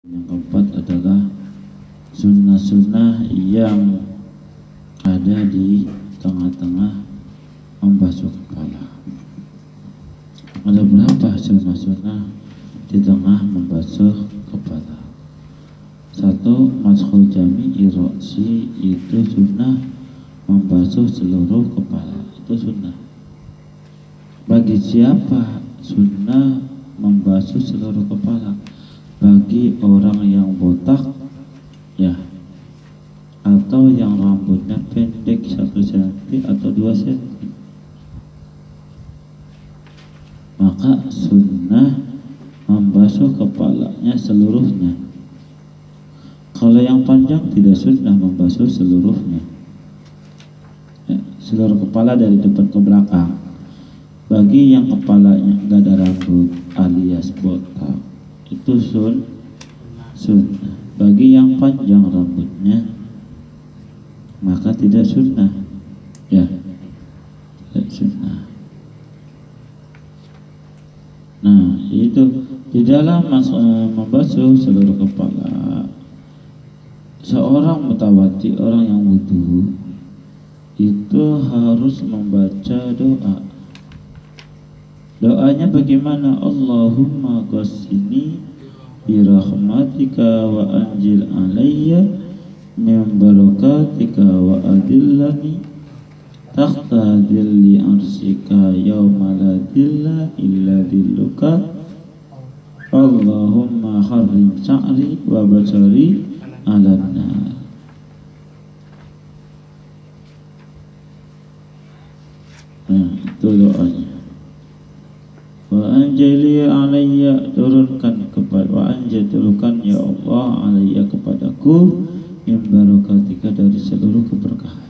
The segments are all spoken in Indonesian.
Yang keempat adalah sunnah-sunnah yang ada di tengah-tengah membasuh kepala. Ada berapa sunnah-sunnah di tengah membasuh kepala? Satu, mashul jami'i ra'si, itu sunnah membasuh seluruh kepala. Itu sunnah. Bagi siapa sunnah membasuh seluruh kepala? Bagi orang yang botak, ya, atau yang rambutnya pendek 1 cm atau 2 cm, maka sunnah membasuh kepalanya seluruhnya. Kalau yang panjang tidak sunnah membasuh seluruhnya, ya, seluruh kepala dari depan ke belakang. Bagi yang kepalanya nggak ada rambut alias botak, itu sunnah. Bagi yang panjang rambutnya maka tidak sunnah, ya, tidak sunnah. Nah, itu di dalam membasuh seluruh kepala, seorang mutawati, orang yang wudu, itu harus membaca doa. Doanya bagaimana? Allahumma ghassini birahmatika wa anjil alayya min barakatika wa adillani takhta dhilli arsika yawma la dhilla illa dhilluka. Allahumma harrim sya'ri wa basari ala nar. Nah, itu doanya. Wa anjali alayya, turunkan kepada, wa anjatulukan ya Allah alayya kepadaku min barakatika, dari seluruh keberkahan.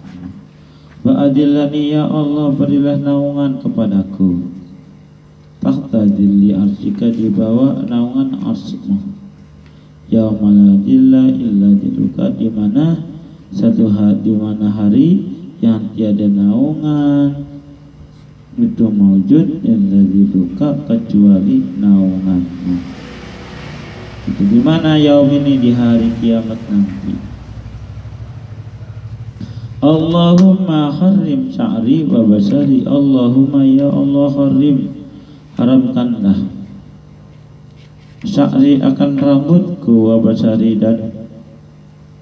Wa adillani ya Allah, berilah naungan kepadaku takhta dhilli arsika, di bawah naungan arsmu, yauma la dhilla illa dhilluka, di mana di mana hari yang tiada naungan itu mawjud yang dari duka kecuali naunganmu. Itu di mana yaum ini? Di hari kiamat nanti. Allahumma harrim sya'ri wa basari, Allahumma ya Allah harrim, haramkanlah sya'ri akan rambutku, wa basari, dan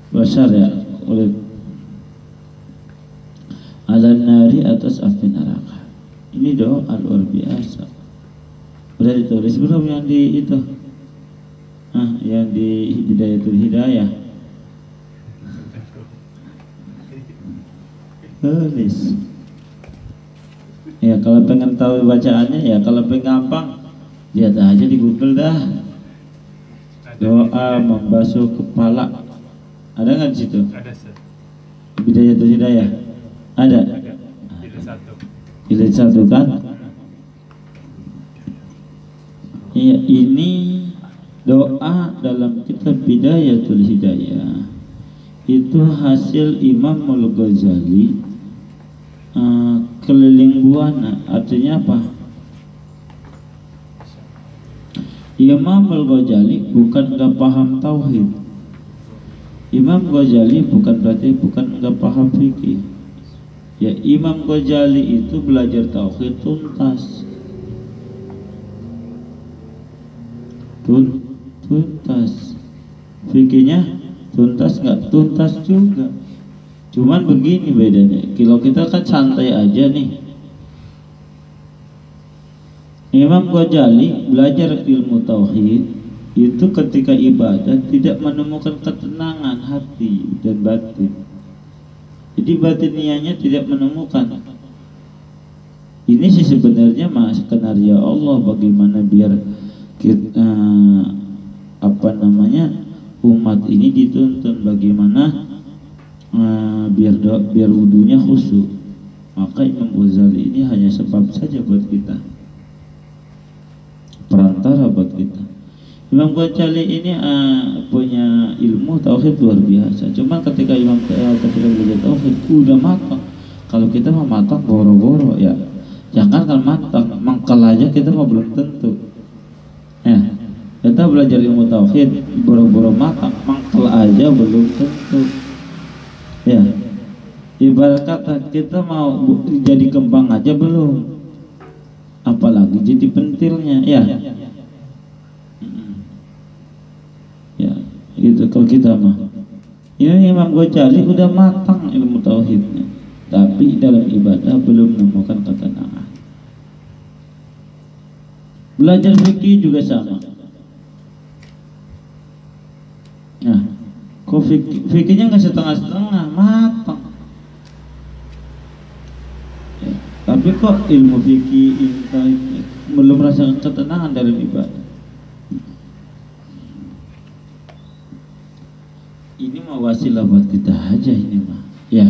basar, ya, kulit, ala nari, atas api neraka. Ini doa luar biasa. Udah ditulis belum yang di itu? Yang di Bidayatul Hidayah. Tulis. Ya, kalau pengen tahu bacaannya, ya, kalau pengen gampang lihat aja di Google dah. Doa membasuh kepala. Ada nggak di situ? Ada, Sir. Bidayatul Hidayah. Ada. Pilih satu kan? Ya, ini doa dalam kitab Bidayatul Hidayah. Itu hasil Imam Al-Ghazali, keliling buana. Artinya apa? Imam Al-Ghazali bukan nggak paham tauhid. Imam Ghazali bukan berarti bukan nggak paham fikih. Ya, Imam Ghazali itu belajar tauhid tuntas. Tuntas. Fikihnya tuntas nggak? Tuntas juga. Cuman begini bedanya. Kalau kita kan santai aja nih. Imam Ghazali belajar ilmu tauhid itu ketika ibadah tidak menemukan ketenangan hati dan batin. Jadi batiniahnya tidak menemukan. Ini sih sebenarnya skenario Allah, bagaimana biar kita, umat ini dituntun bagaimana biar wudunya khusyuk. Maka Imam Ghazali ini hanya sebab saja buat kita, perantara buat kita. Imam Ghazali ini punya ilmu tauhid luar biasa. Cuma ketika ketika belajar tauhid udah matang. Kalau kita mau matang boro-boro, ya, jangan kalau matang, mangkal aja kita mau belum tentu. Ya, Kita belajar ilmu tauhid boro-boro matang, mangkel aja belum tentu. Ya, ibarat kata kita mau jadi kembang aja belum, apalagi jadi pentilnya. Ya, ya itu kalau kita mah. Ini Imam Ghazali udah matang ilmu tauhidnya, tapi dalam ibadah belum menemukan ketenangan. Belajar fikih juga sama. Nah, kok fikihnya nggak setengah-setengah, matang. Ya, tapi kok ilmu fikih belum merasakan ketenangan dalam ibadah. Ini mah wasilah buat kita aja ini mah. Ya,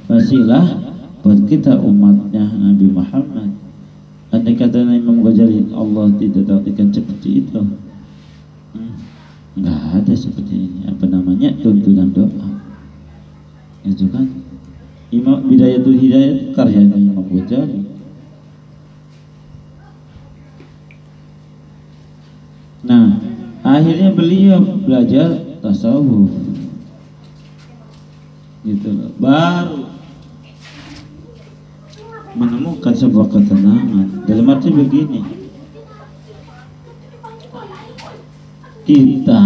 wasilah buat kita umatnya Nabi Muhammad. Andai kata Imam Ghazali Allah tidak takdirkan seperti itu, nggak ada seperti ini. Apa namanya, tuntunan doa itu kan. Imam Bidayatul Hidayat karyanya Imam Ghazali. Nah, akhirnya beliau belajar tasawuf gitu loh, baru menemukan sebuah ketenangan. Dalam arti begini, kita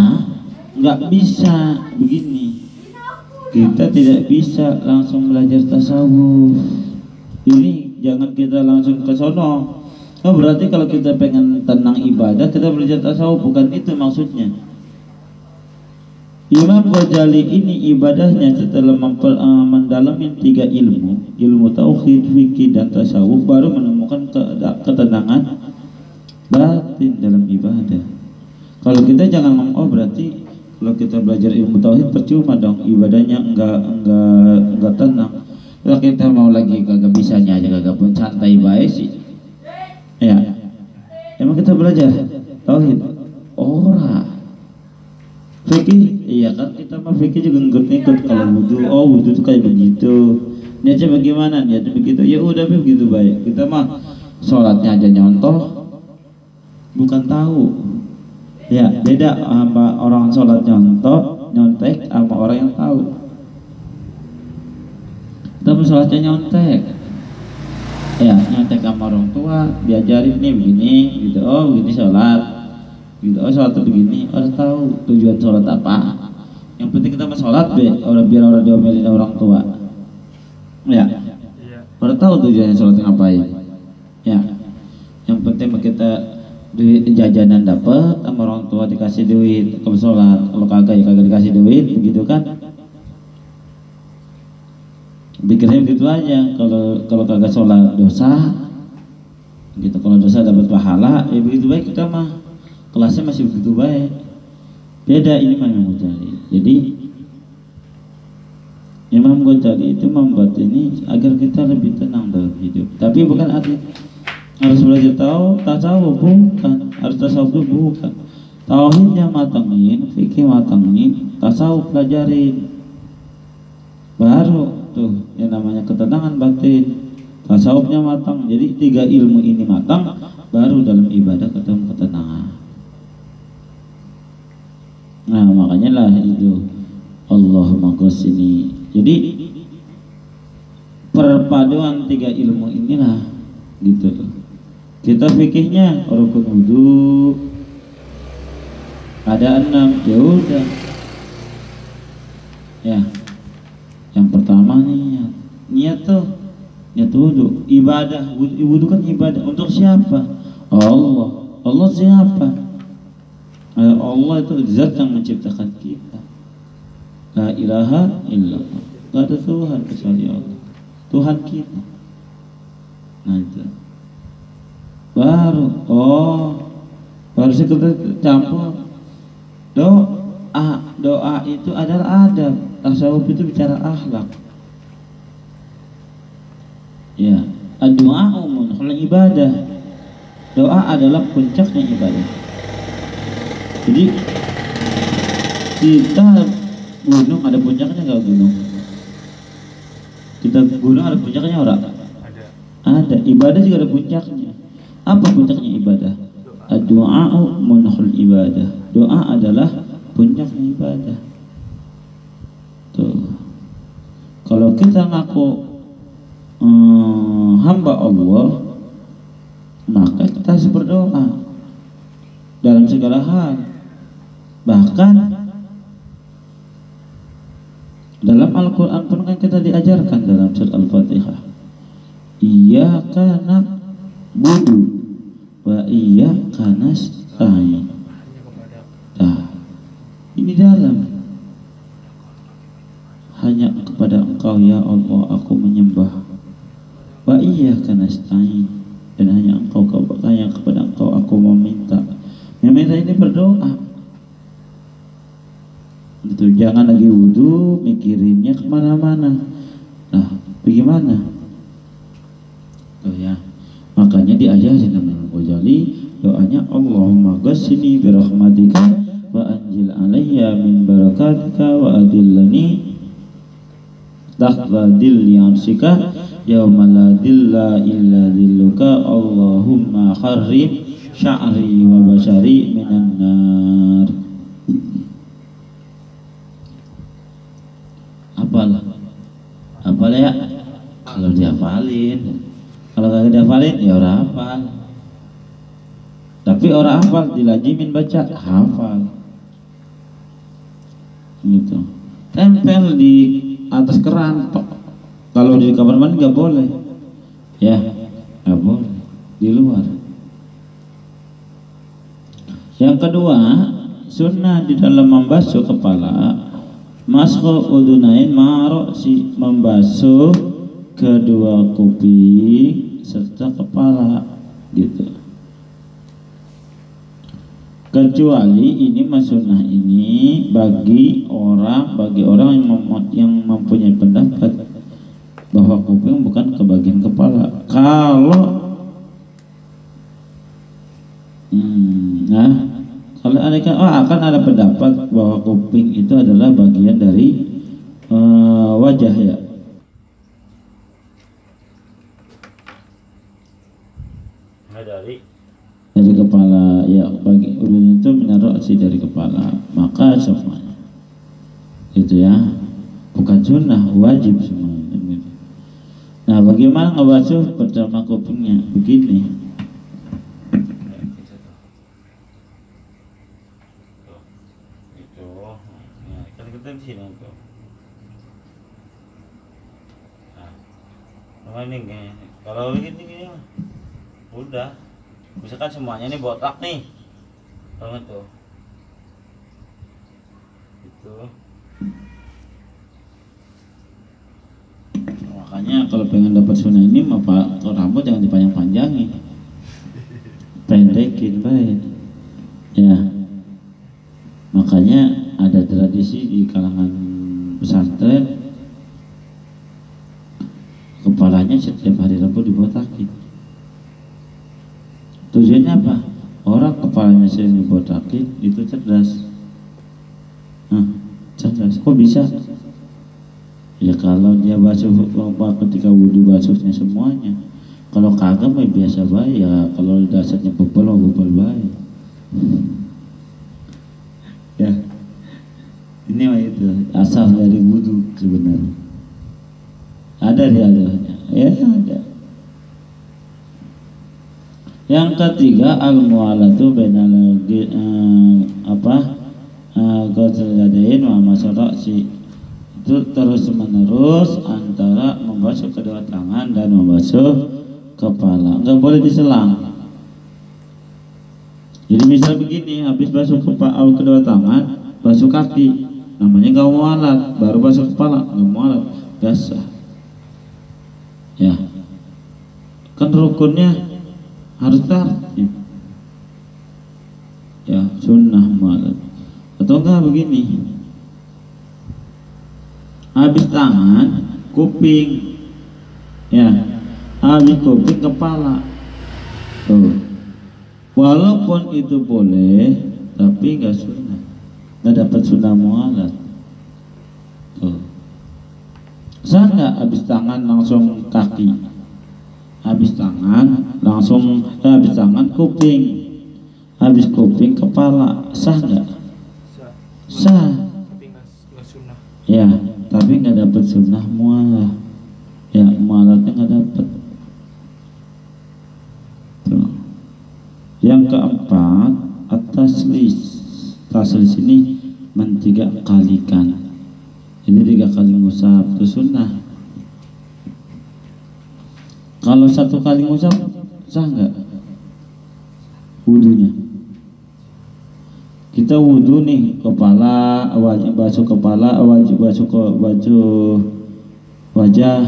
nggak bisa begini, kita tidak bisa langsung belajar tasawuf. Ini jangan kita langsung ke sono. Oh, berarti kalau kita pengen tenang ibadah kita belajar tasawuf, bukan itu maksudnya. Imam Ghazali ini ibadahnya setelah mendalami 3 ilmu tauhid, fikih dan tasawuf, baru menemukan ketenangan batin dalam ibadah. Kalau kita jangan ngomong, oh berarti kalau kita belajar ilmu tauhid percuma dong, ibadahnya enggak tenang. Kalau kita mau lagi kagak bisanya aja, kagak pun santai baik sih. Ya, emang kita belajar tauhid ora fikih, iya kan kita mah fikih juga ngikut-ngikut. Kalau wudu, oh wudu tuh kayak begitu, niatnya bagaimana, niatnya begitu, ya udah begitu baik. Kita mah sholatnya aja nyontoh, bukan tahu. Ya, beda sama orang sholat nyontek sama orang yang tahu. Kita mah sholatnya nyontek, ya nyontek sama orang tua, diajarin nih begini, gitu, oh begini sholat. Gitu, oh sholat tuh begini, harus tahu tujuan sholat apa. Yang penting kita mau sholat biar orang diomelin orang tua. Ya, harus tahu tujuannya sholat ngapain. Ya, yang penting kita duit jajanan dapat, sama orang tua dikasih duit kalau sholat. Kalau kagak ya kagak dikasih duit, begitu kan? Pikirnya begitu aja. Kalau kagak sholat dosa, gitu. Kalau dosa dapat pahala, ya begitu baik kita mah. Kelasnya masih begitu baik. Beda ini Imam Ghazali. Jadi Imam Ghazali itu membuat ini agar kita lebih tenang dalam hidup. Tapi bukan arti harus belajar tahu tasawuf, bukan. Harus tasawuf bukan. Tauhidnya matangin, fikih matangin, tasawuf pelajarin. Baru tuh yang namanya ketenangan batin. Tasawufnya matang. Jadi 3 ilmu ini matang, baru dalam ibadah ketemu ketenangan. Nah makanya lah itu Allahumma qasini. Jadi perpaduan 3 ilmu inilah gitu tuh. Kita fikihnya rukun wudu ada 6, ya udah. Ya, yang pertama niat tuh, niat wudu, ibadah. Wudu kan ibadah untuk siapa? Allah. Allah siapa? Allah itu zat yang menciptakan kita. La ilaha illallah, gak ada Tuhan kecuali Allah, Tuhan kita. Nah itu baru baru kita campur doa itu adalah adab. Tasawuf itu bicara akhlak. Ya, doa umum kalau ibadah, doa adalah puncaknya ibadah. Jadi kita gunung ada puncaknya nggak gunung? Kita gunung ada puncaknya orang? Ada. Ibadah juga ada puncaknya. Apa puncaknya ibadah? Ad-du'a munhul ibadah. Doa adalah puncak ibadah. Tuh. Kalau kita ngaku hamba Allah, maka kita harus berdoa dalam segala hal. Bahkan dalam Al-Quran pun kan kita diajarkan dalam surat Al-Fatihah, iyyaka na'budu wa iyyaka nasta'in. Nah, ini dalam hanya kepada Engkau ya Allah aku menyembah, wa iyyaka nasta'in, dan hanya kepada Engkau aku meminta. Meminta ini berdoa. Itu jangan lagi wudhu mikirinnya kemana-mana. Nah, bagaimana? Oh ya, makanya diajarin Imam Ghazali doanya, Allahumma ghassini birahmatika wa anjil alayya min barakatika wa adillani tahta dilli arsika yawma la dilla illa dilluka Allahumma kharrib sya'ri wa bashari minan nar. Apal ya kalau dihafalin, kalau kagak dihafalin ya orang hafal. Tapi orang hafal dilajimin baca hafal gitu. Tempel di atas keran. Kalau di kamar mandi nggak boleh ya, nggak boleh di luar. Yang kedua, sunnah di dalam membasuh kepala, mashu udunain ma'roksi, membasuh kedua kuping serta kepala gitu. Kecuali ini sunnah ini bagi orang yang mempunyai pendapat bahwa kuping bukan kebagian kepala. Kalau kalau akan ada pendapat bahwa kuping itu adalah bagian dari wajah ya. Dari kepala ya, bagi udun itu menaruh si dari kepala, maka semuanya itu ya, bukan sunnah, wajib semuanya gitu. Nah, bagaimana ngebasuh pertama kupingnya? Begini. Sini tuh. Nah, ini kalau gini udah, misalkan semuanya ini botak nih, banget tuh, itu. Makanya kalau pengen dapat sunnah ini, maka rambut jangan dipanjang-panjangin, pendekin baik, ya. Makanya ada tradisi di kalangan pesantren, kepalanya setiap hari Rabu dibotakin. Tujuannya apa? Orang kepalanya sering dibotakin itu cerdas. Cerdas. Kok bisa? Ya kalau dia basuh ketika wudhu basuhnya semuanya. Kalau kagak mah biasa baik ya. Kalau dasarnya bebel baik. Ya. Ini mah itu asal dari wudhu sebenarnya. Ada diajarnya, ya ada. Yang ketiga al-mu'alatu bainal ghusl-yadain wa masarasi, itu terus menerus antara membasuh kedua tangan dan membasuh kepala. Enggak boleh diselang. Jadi misal begini, habis basuh kepala kedua tangan, basuh kaki, namanya nggak mualat, baru basuh kepala nggak mualat, biasa ya. Kan rukunnya harus tartib ya, sunnah mualat. Atau enggak begini, habis tangan kuping ya, habis kuping kepala tuh. Walaupun itu boleh, tapi nggak sunnah, nggak dapat sunnah mualat. Bisa nggak habis tangan langsung kaki, habis tangan langsung habis tangan kuping, habis kuping kepala, sah nggak? Sah. Tapi nggak sunnah. Ya, tapi nggak dapat sunnah mualah. Ya, mualatnya nggak dapat. Yang keempat, at-taslis. Taslis ini mentiga kalikan. Ini 3 kali ngusap itu sunnah. Kalau 1 kali ngusap sah nggak wudunya? Kita wudu nih, kepala, wajib basuh kepala, wajib basuh wajah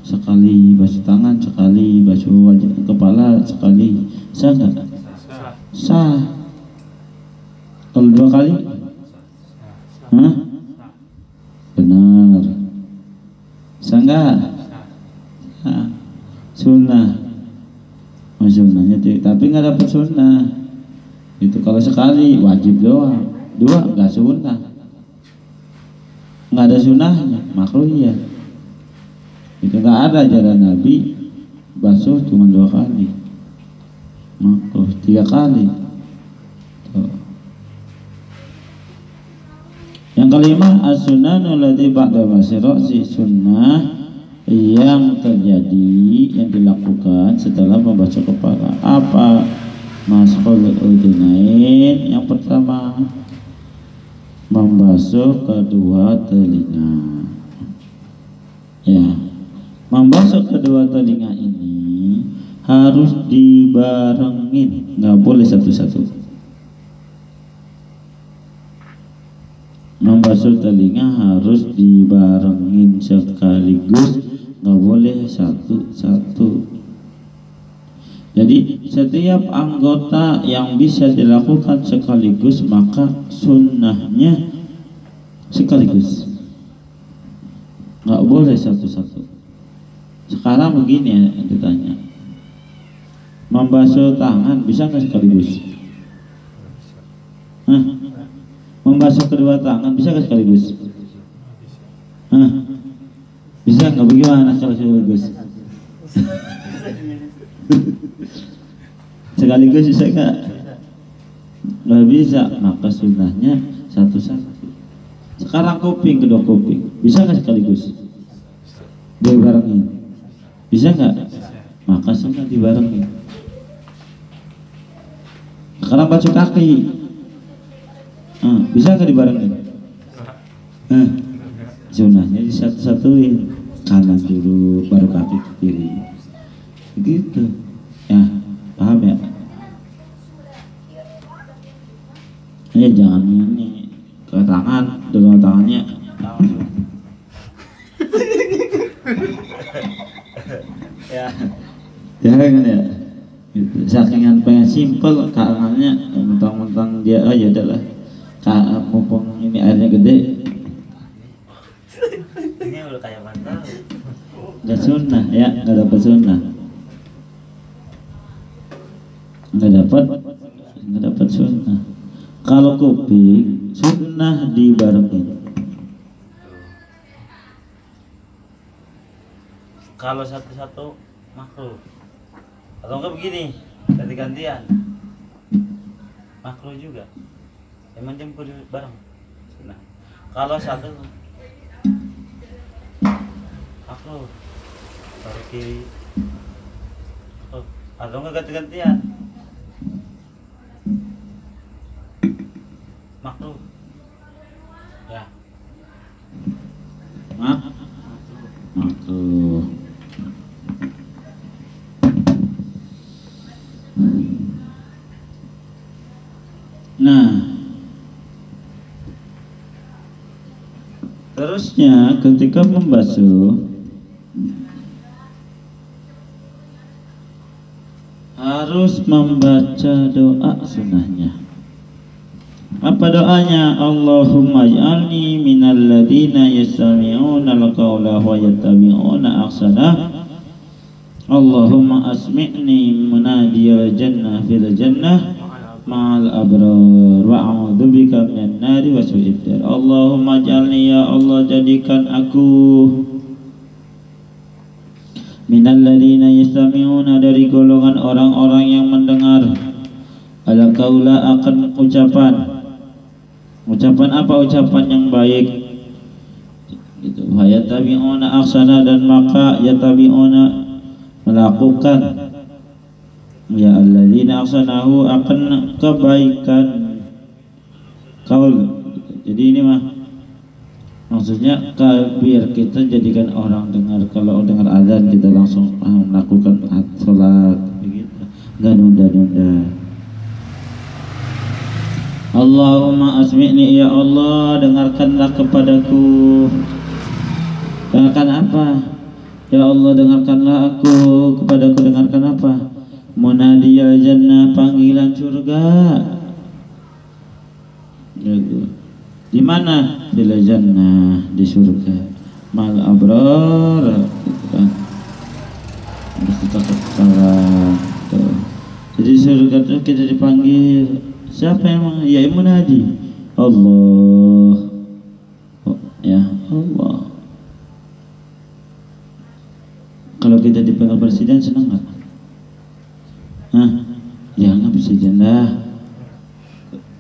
sekali, basuh tangan sekali, basuh wajah kepala sekali, sah nggak? Sah. Kalau 2 kali? Hah? Benar. Sah nggak? Sah. Sunnah. Sunnahnya tapi nggak dapat sunnah. Itu kalau sekali wajib doang, 2 nggak sunnah, nggak ada sunnahnya, makruh ya. Itu nggak ada ajaran Nabi basuh cuma 2 kali, makruh 3 kali. Tuh. Yang kelima, as-sunnanu allati ba'da masirasi, sunnah yang terjadi, yang dilakukan setelah membasuh kepala. Apa? Mashul udhunain. Yang pertama, membasuh kedua telinga. Ya, membasuh kedua telinga ini harus dibarengin, nggak boleh satu-satu. Membasuh telinga harus dibarengin sekaligus, nggak boleh satu-satu. Jadi setiap anggota yang bisa dilakukan sekaligus, maka sunnahnya sekaligus, nggak boleh satu-satu. Sekarang begini ya, ditanya, membasuh tangan bisa nggak sekaligus? Hah? Membasuh kedua tangan bisa nggak sekaligus? Hah? Bisa nggak? Bagaimana kalau sekaligus? Sekaligus bisa nggak? Nggak bisa, maka sunnahnya satu-satu. Sekarang kuping, kedua kuping bisa nggak sekaligus? Dibarengin, bisa nggak? Maka sunnah dibarengin. Sekarang basuh kaki, bisa nggak dibarengin? Sunnahnya disatu-satuin, kanan dulu baru kaki ke kiri, begitu ya. Paham ya? Ya jangan ini ke tangan, dengan tangannya ya jangan ya gitu. Sakingan pengen simpel, tangannya mentang-mentang dia ya udahlah, mumpung ini airnya gede, ini udah kayak mantap. nggak sunnah ya, nggak dapat sunnah, nggak dapat sunnah. Kalau kuping sunnah dibarengin. Kalau satu-satu makruh. Atau enggak begini, ganti-gantian. Makruh juga. Emang jam kudu bareng. Nah, kalau satu makruh. Baru kiri. Atau enggak ganti-gantian. Makruh. Ya. Makruh. Nah, terusnya ketika membasuh harus membaca doa sunnahnya. Apa doanya? Allahumma ij'alni minal ladzina yastami'una al-qawla wa yattabi'una ahsanah. Allahumma asmi'ni munadiyal jannah fil jannah ma'al abrar wa a'udzubika minan nari wa su'id dar. Allahumma ij'alni, ya Allah jadikan aku minal ladzina yastami'una, dari golongan orang-orang yang mendengar Ala kaula akan ucapan. Ucapan apa? Ucapan yang baik. Gitu. Yatabi'una ahsana, dan maka yatabi'una melakukan ya alladzina ahsanahu akan kebaikan kaul. Jadi ini mah maksudnya biar kita jadikan orang dengar, kalau dengar azan kita langsung melakukan sholat begitu, nggak nunda-nunda. Allahumma asmi'ni, ya Allah dengarkanlah kepadaku. Dengarkan apa? Ya Allah dengarkanlah aku, kepadaku dengarkan apa? Munadiyal jannah, panggilan surga. Gitu. Di mana? Di jannah, di surga. Mal abrar, gitu kan. Kita salah. Jadi surga itu kita dipanggil. Siapa yang ya munadi? Allah. Oh, ya Allah. Kalau kita dipanggil presiden senang nggak? Hah? Jangan presiden dah.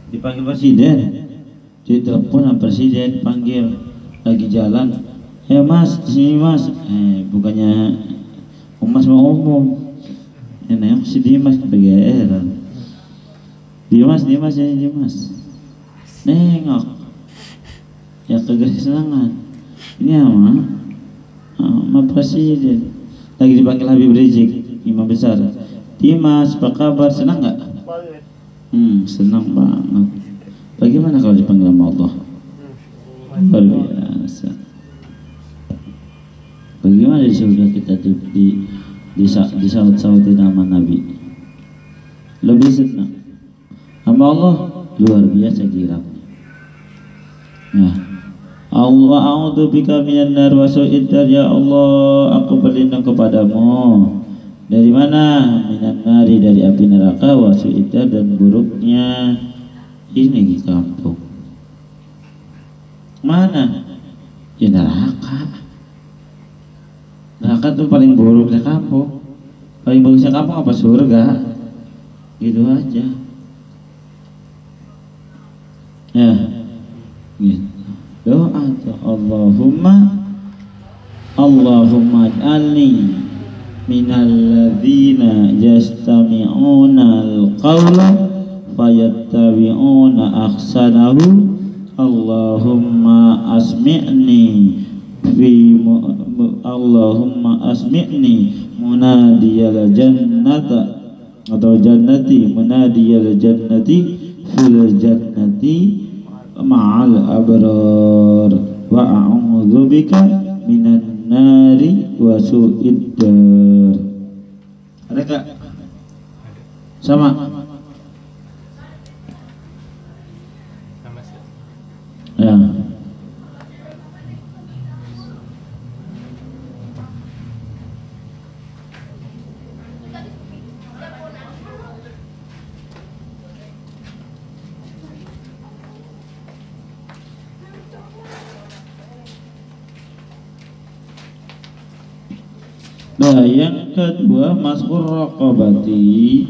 Dipanggil presiden, ditelepon sama presiden, panggil lagi jalan, mas sini mas, bukannya mas mau umum, yang si Dimas kegeeran, Dimas ya Dimas, nengok, ya kegerangan, ini sama presiden, lagi dipanggil Habib Rizik, imam besar, Dimas apa kabar, senang nggak? Senang banget. Bagaimana kalau dipanggil sama Allah? Luar biasa. Bagaimana di surga kita disaut-sautin nama Nabi? Lebih senang. Sama Allah luar biasa girangnya. Nah, Allah a'udzubika minan nar wa su'id dar, ya Allah aku berlindung kepadamu. Dari mana? Minan nari, dari api neraka, wa su'id dar, dan buruknya ini kampung. Mana? Ya neraka. Neraka tuh paling buruknya kampung. Paling bagusnya kampung apa? Surga. Gitu aja. Ya. Gitu. Doa tuh, Allahumma ij'alni minal ladzina yastami'una al-qawla fayattabi'una ahsanahu. Allahumma asmi'ni munadiyal jannata atau jannati, munadiyal jannati fil jannati ma'al abrar, wa a'udzubika minan nari wa su'id dar. Ada gak? Sama? Ya. Nah, yang kedua mas'ur raqabati,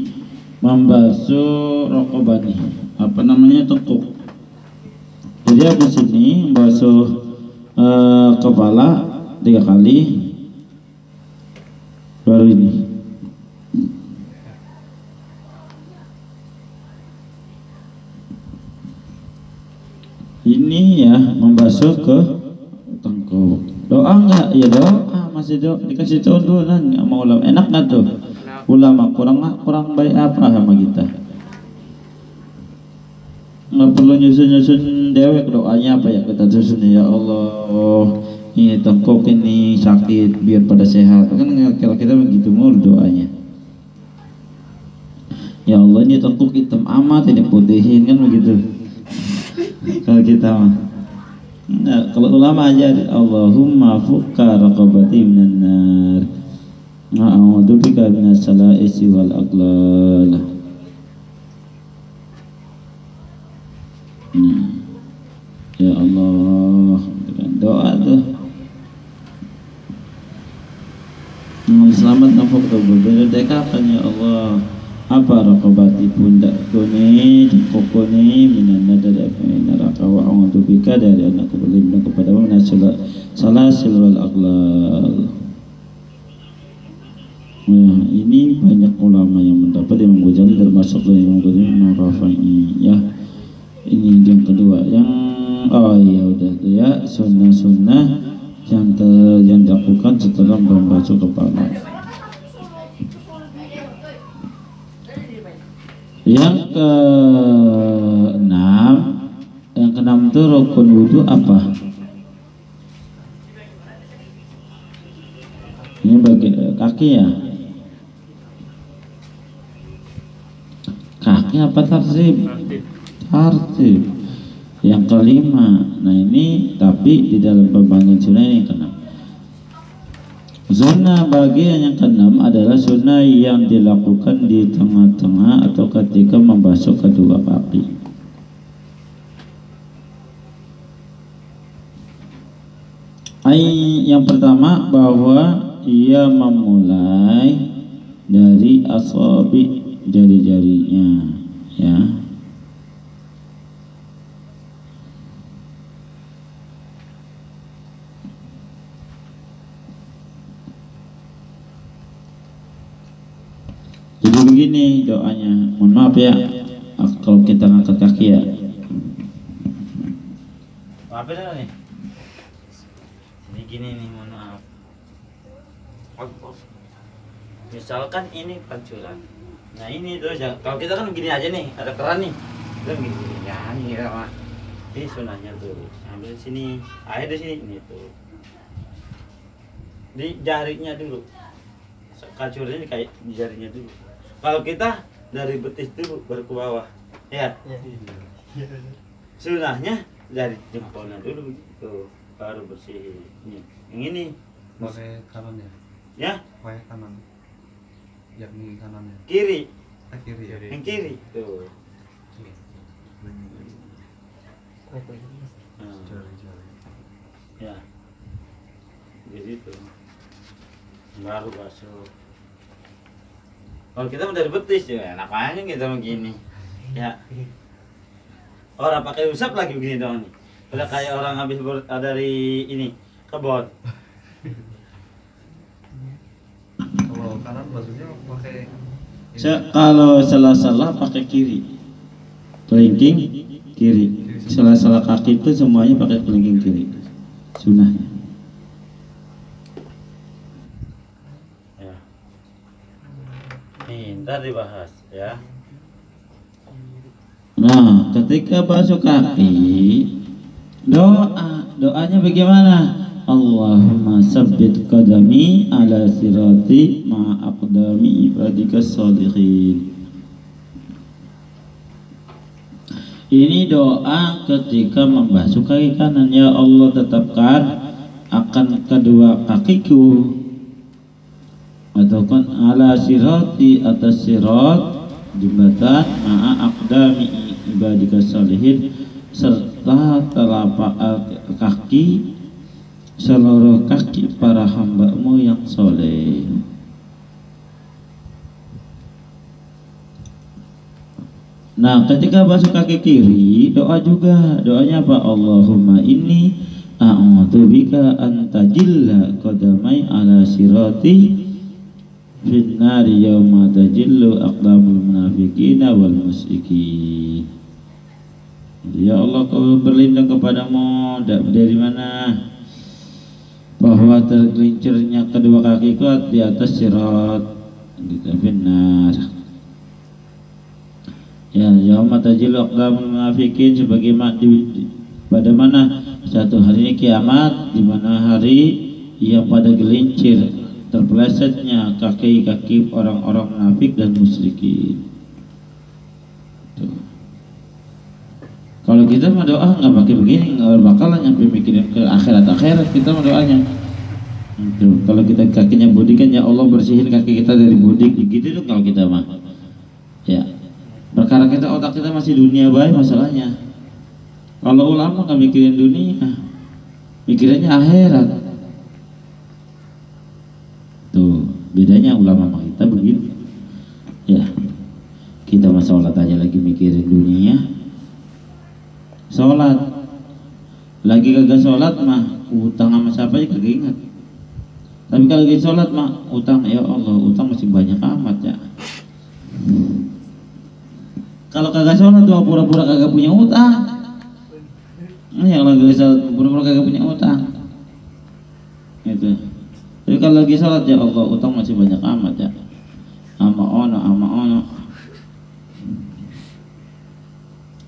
membasuh raqabani. Apa namanya? Tengkuk. Jadi di sini membasuh kepala 3 kali, baru ini. Ini ya membasuh ke tengkuk. Doa enggak? Ya doa, masih doa. Dikasih tahu dulu kan sama ulama. Enak nggak tuh? Ulama kurang baik apa sama kita? Nggak perlu nyusun dewek, doanya apa ya kita susun, ya Allah ini tengkuk ini sakit biar pada sehat, kan kalau kita begitu mulu doanya. Ya Allah ini tengkuk hitam amat, ini putihin, kan begitu kalau kita mah. Nah, kalau ulama aja Allahumma fukka raqabati minan nar a'udzubika minas sala'isi wal aqlal. Ya Allah, doa tuh. Selamat nafkah berbeda kapan ya Allah. apa raqabati pundak kuni dikokoni minan nadari neraka wa a'udzu bika dari anakku berlindung kepadamu min salasil wal aghlal. Nah, ini banyak ulama yang mendapat Imam Ghazali termasuk dari Imam Ghazali Imam Rafi'i ya. Ini yang kedua, yang ya udah tuh ya, sunnah-sunnah yang dilakukan setelah membasuh kepala. Yang keenam itu rukun wudu apa? Ini bagi kaki ya. Kaki apa tartib? Tartib. Yang kelima, nah ini tapi di dalam pembagian sunnah ini yang keenam. Sunnah bagian yang keenam adalah sunnah yang dilakukan di tengah-tengah atau ketika membasuh kedua kaki. Yang pertama bahwa ia memulai dari asabi jari-jarinya ya. Jadi begini doanya, mohon maaf ya kalau kita ngangkat kaki ya. Apa nih? Ini gini nih, mohon maaf. Misalkan ini pancuran. Nah ini terus ya, kalau kita kan begini aja nih, ada keran nih. Kita begini ya, ini sama. Ini sunahnya tuh. Ambil sini, air di sini, ini tuh. Di jarinya dulu. Kacurnya kayak di jarinya dulu. Kalau kita dari betis dulu baru ke bawah, ya. Sunahnya dari jempolnya dulu gitu, baru bersih. Yang ini pakai kanan ya? Ya? Pakai kanan. Yakni kanannya. Kiri. Kiri ya. Yang kiri tuh. Ya. Jadi tuh. Baru basuh. Kalau kita dari betis ya, enak aja kita begini. Ya. Orang pakai usap lagi begini dong nih. Udah kayak orang habis dari ini kebon. Kalau kanan basuhnya pakai Kalau salah-salah pakai kiri, kelingking kiri. Salah-salah kaki itu semuanya pakai kelingking kiri. Sunnahnya. Ya. Nih, ntar dibahas ya. Nah, ketika basuh kaki, doanya bagaimana? Allahumma sabbit qadami ala sirati ma'aqdami ibadika sholihin. Ini doa ketika membasuh kaki kanan. Ya Allah, tetapkan akan kedua kakiku, ataupun ala sirati, atas sirat jembatan ma'aqdami ibadika sholihin, serta telapak kaki seluruh kaki para hamba-Mu yang soleh. Nah, ketika basuh kaki kiri, doa juga. Doanya apa? Allahumma inni a'udzubika an tajilla qadamai ala sirati fin nari yauma tajillu aqdamul munafiqina wal musyrikin. Ya Allah, Kau berlindung kepadamu dari mana? Bahwa tergelincirnya kedua kakiku di atas sirat gitu, benar. Ya, yauma tajillu aqdamul munafiqin, sebagaimana pada mana satu hari ini kiamat, di mana hari yang pada gelincir terpelesetnya kaki-kaki orang-orang munafik dan musyrikin. Kalau kita mau doa nggak pakai begini, nggak bakalan nyampe mikirin ke akhirat kita mau doanya. Itu kalau kita kakinya budik kan, ya Allah bersihin kaki kita dari budik, gitu tuh kalau kita mah. Ya, perkara kita otak kita masih dunia baik masalahnya. Kalau ulama nggak mikirin dunia, mikirannya akhirat. Tuh bedanya ulama sama kita begitu. Ya. Kita mah sholat aja lagi mikirin dunia. Sholat lagi kagak sholat mah utang sama siapa aja kagak ingat. Tapi kalau lagi sholat mah utang, ya Allah utang masih banyak amat ya. Kalau kagak sholat tuh pura-pura kagak punya utang. Yang lagi sholat pura-pura kagak punya utang. Itu. Tapi kalau lagi sholat ya Allah utang masih banyak amat ya. Ama ono.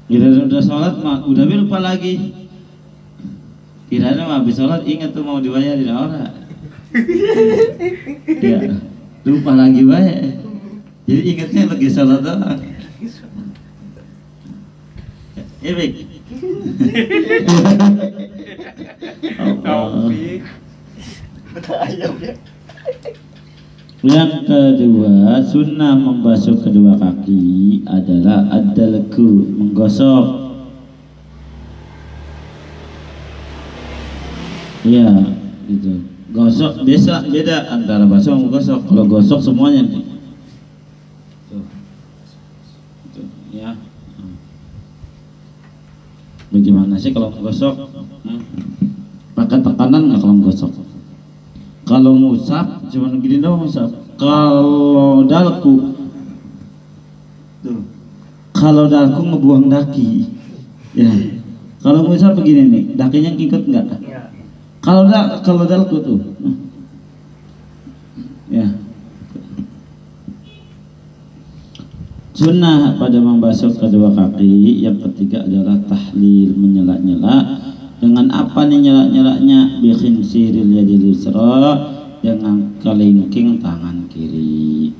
Kira-kira udah sholat mah udah lupa lagi. Kira-kira mah habis sholat ingat tuh mau dibayarin orang. Ya, lupa lagi baik. Jadi ingatnya lagi sholat doang. Ya baik. Yang kedua, sunnah membasuh kedua kaki adalah ad-dalku, menggosok. Ya, gitu. Gosok beda antara basuh sama gosok. Kalau gosok semuanya nih. Tuh, ya. Bagaimana sih kalau menggosok? Pakai tekanan nggak kalau menggosok? Kalau ngusap cuma gini doang ngusap. Kalau dalku, tuh. Kalau dalku ngebuang daki, ya. Kalau ngusap begini nih, dakinya ngikut nggak? Kalau dalku tuh, ya. Sunnah pada membasuh kedua kaki. Yang ketiga adalah tahlil, menyela-nyela. Dengan apa nih nyela-nyelanya? Bi khinsiril yadil yusra, dengan kelingking tangan kiri.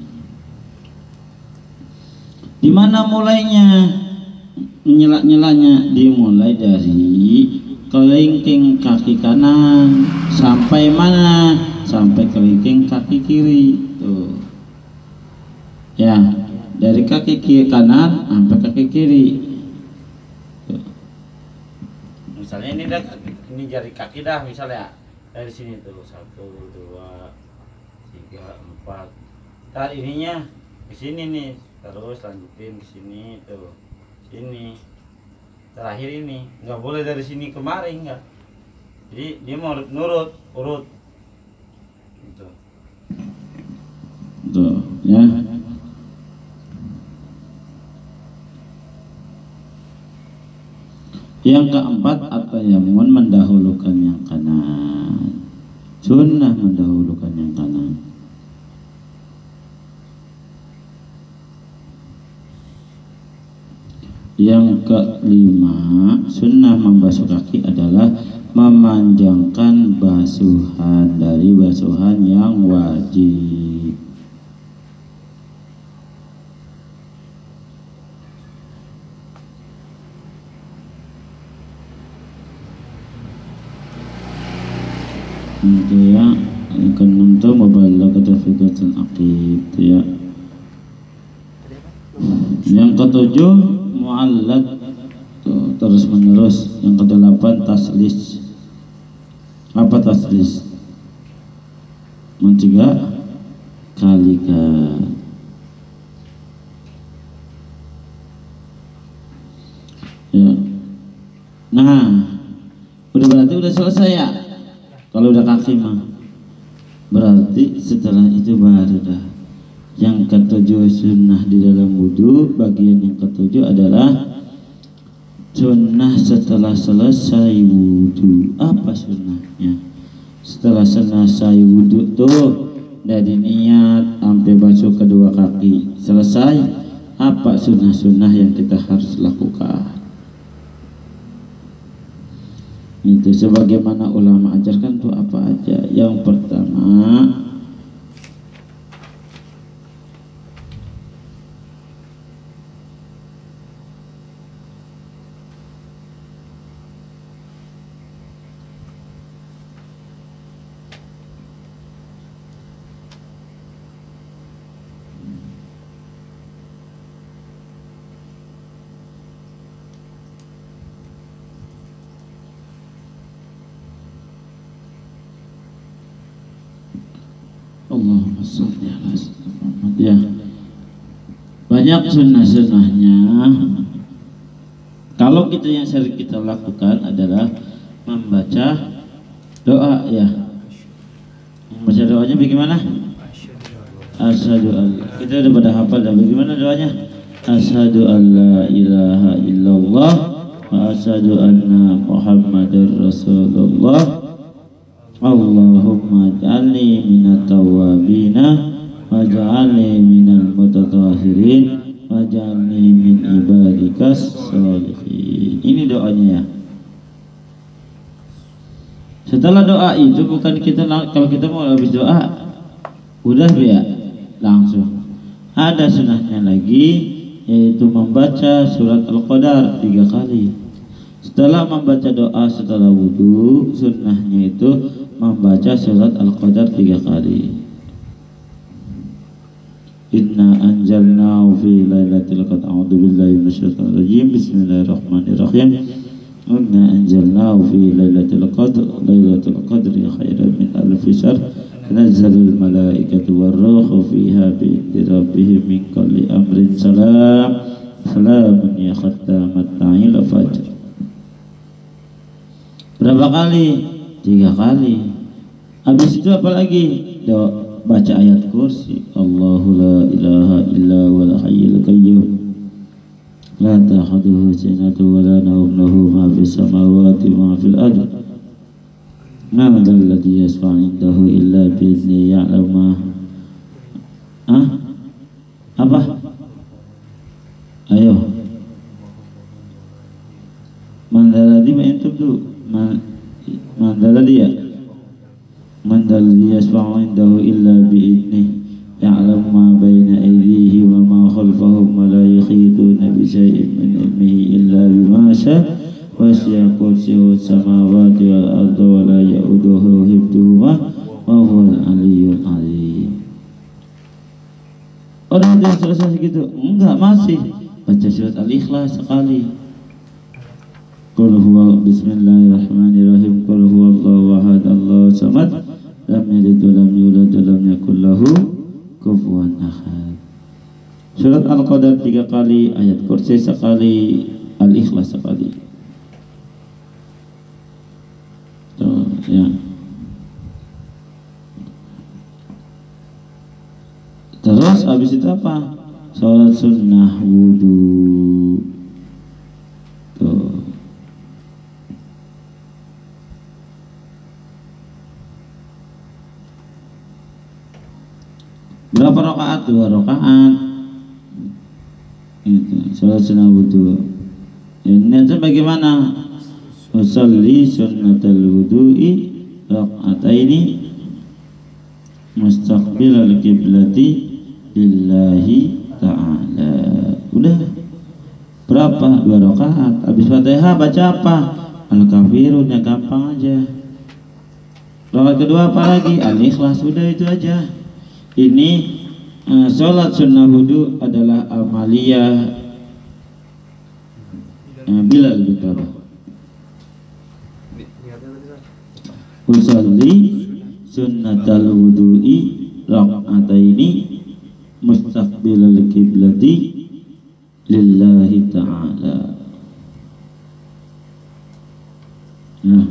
Di mana mulainya nyela-nyelanya? Dimulai dari kelingking kaki kanan sampai mana? Sampai kelingking kaki kiri. Tuh. Ya, dari kaki kiri kanan sampai kaki kiri. Misalnya ini jari kaki dah, misalnya dari sini tuh 1, 2, 3, 4. Ntar ininya ke sini nih, terus lanjutin ke sini tuh, sini. Terakhir ini nggak boleh dari sini kemari, nggak. Jadi dia mau urut gitu. Tuh, ya. Yang keempat, at-tayammun, mendahulukan yang kanan. Sunnah mendahulukan yang kanan. Yang kelima, sunnah membasuh kaki adalah memanjangkan basuhan dari basuhan yang wajib. Itu ya, keenam tuh mubalaghatul fiqhatul aqib ya. Yang ketujuh muallaq, terus menerus. Yang kedelapan taslis. Apa taslis? Mencegah kalikan. Ya. Nah, berarti udah selesai ya. Kalau udah kaki mah, berarti setelah itu baru dah. Yang ketujuh sunnah di dalam wudhu. Bagian yang ketujuh adalah sunnah setelah selesai wudhu. Apa sunnahnya? Setelah selesai wudhu tuh, dari niat sampai basuh kedua kaki selesai, apa sunnah-sunnah yang kita harus lakukan? Itu sebagaimana ulama ajarkan tuh apa aja. Yang pertama, Allahumma sholli ala sayyidina Muhammad. Ya, banyak sunnah-sunnahnya. Kalau kita yang sering kita lakukan adalah membaca doa ya. Membaca doanya bagaimana? Asyhadu an, kita udah pada hafal dah. Bagaimana doanya? Asyhadu an la ilaha illallah wa asyhadu anna Muhammadar Rasulullah. Allahumma ja'alni minat tawwabina wa ja'alni minal mutatahhirin wa ja'alni min ibadikas sholihin. Ini doanya ya. Setelah doa itu bukan kita, kalau kita mau habis doa udah ya langsung. Ada sunnahnya lagi, yaitu membaca surat Al-Qadar 3 kali. Setelah membaca doa setelah wudhu, sunnahnya itu membaca surat Al-Qadar 3 kali. Inna anjalnahu fi lailatul qadr. A'udzu billahi minasyaitonir rajim. Bismillahirrahmanirrahim. Inna anjalnahu fi lailatul qadr. Lailatul qadri khairan min alfi syahr. Tanazzalul malaikatu warruhu fiha bi'izni rabbihim min kulli amrin salam. Salamun ya khattamat ta'il fajr. Berapa kali? 3 kali. Habis itu apa lagi? Baca ayat kursi. Allahu la ilaha illa wal hayyul qayyum la ta'khudhuhu sinatun wa la nawm lahu ma fis samawati wa ma fil ardi. Man dzal ladzi yashfa'u 'indahu illa bi idzni ya'lamu ma. Apa? Ayo. Man dzal ladzi ma'intu man dzal ladzi ya. Man dzal ladzi yashfa'u 'indahu illa bi idzni ya'lamu ma baina aydihi wa ma khalfahum wa la yuhituna bi shay'in min ilmihi illa bima syaa. Wasi'a kursiyuhu samawati wal arda wa la ya'uduhu hifdhuhuma wa huwal aliyyul azim. Orang sudah selesai segitu? Enggak, masih baca surat Al-Ikhlas sekali. Qul huwa bismillahirrahmanirrahim. Qul huwallahu ahad Allahu samad lam yalid wa lam yulad wa lam yakul lahu kufuwan ahad. Surat Al-Qadar 3 kali, ayat kursi sekali, Al-Ikhlas sekali. Ya. Terus habis itu apa? Salat sunnah wudu. Tuh. Berapa rakaat? 2 rakaat. Itu salat sunnah wudu. Ini bagaimana? Usalli sunnatal wudu'i rak'ataini mustaqbilal qiblati lillahi ta'ala. Udah berapa? 2 rakaat. Habis Fatihah baca apa? Al-Kafirun, ya gampang aja. Rakaat kedua apa lagi? Al-Ikhlas. Udah itu aja. Ini sholat sunnah wudu adalah amaliyah Bilal bin Rabah. Usalli sunnatal wudu'i rak'ataini mustaqbilal qiblati lillahi ta'ala. Nah,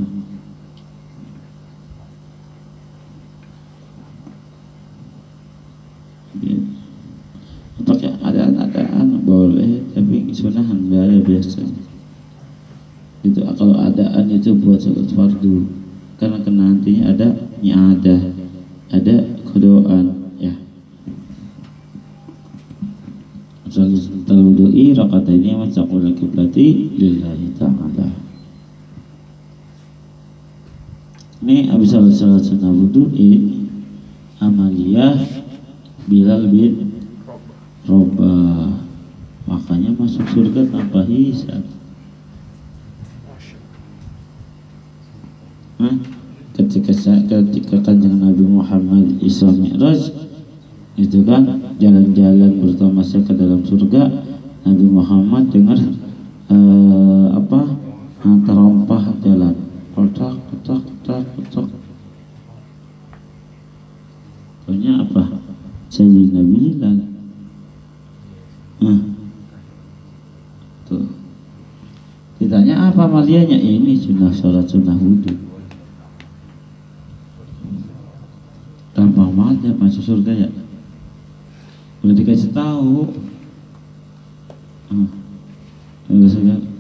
pakai adaan boleh, tapi sunahan nggak ada biasa. Itu kalau adaan itu buat salat fardu. Karena nantinya ada nyadah, ada kedoaan ya. Salatul wudu'i rakataini mustaqbilal qiblati lillahi ta'ala. Ini habis salat sunnah wudu'i amaliyah Bilal bin Rabah. Makanya masuk surga tanpa hisab. Ketika kanjeng Nabi Muhammad Isra Mi'raj itu kan jalan-jalan bersama saya ke dalam surga, Nabi Muhammad dengar terompah jalan, kotak. Pokoknya apa? Sayyidina Bilal. apa amaliannya? Ini sunnah sholat, sunnah wudhu. Gampang banget ya masuk surga ya. Udah dikasih tahu.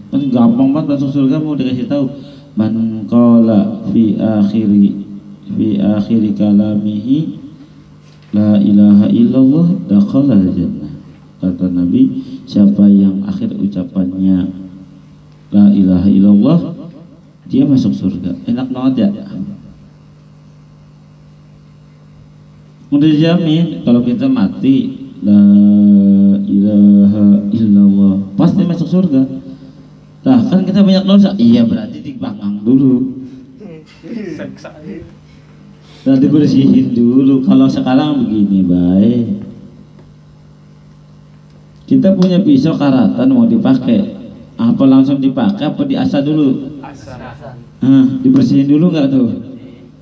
Kan gampang banget masuk surga, mau dikasih tahu. Man qala fi akhiri kalamihi la ilaha illallah dakhala jannah. Kata Nabi, siapa yang akhir ucapannya la ilaha illallah, dia masuk surga. Enak banget ya. Udah dijamin kalau kita mati la ilaha illallah pasti masuk surga. Nah kan kita banyak dosa, iya berarti dipanggang dulu, dan dibersihin dulu. Kalau sekarang begini baik, kita punya pisau karatan mau dipakai, apa langsung dipakai apa diasah dulu? Dibersihin dulu nggak tuh?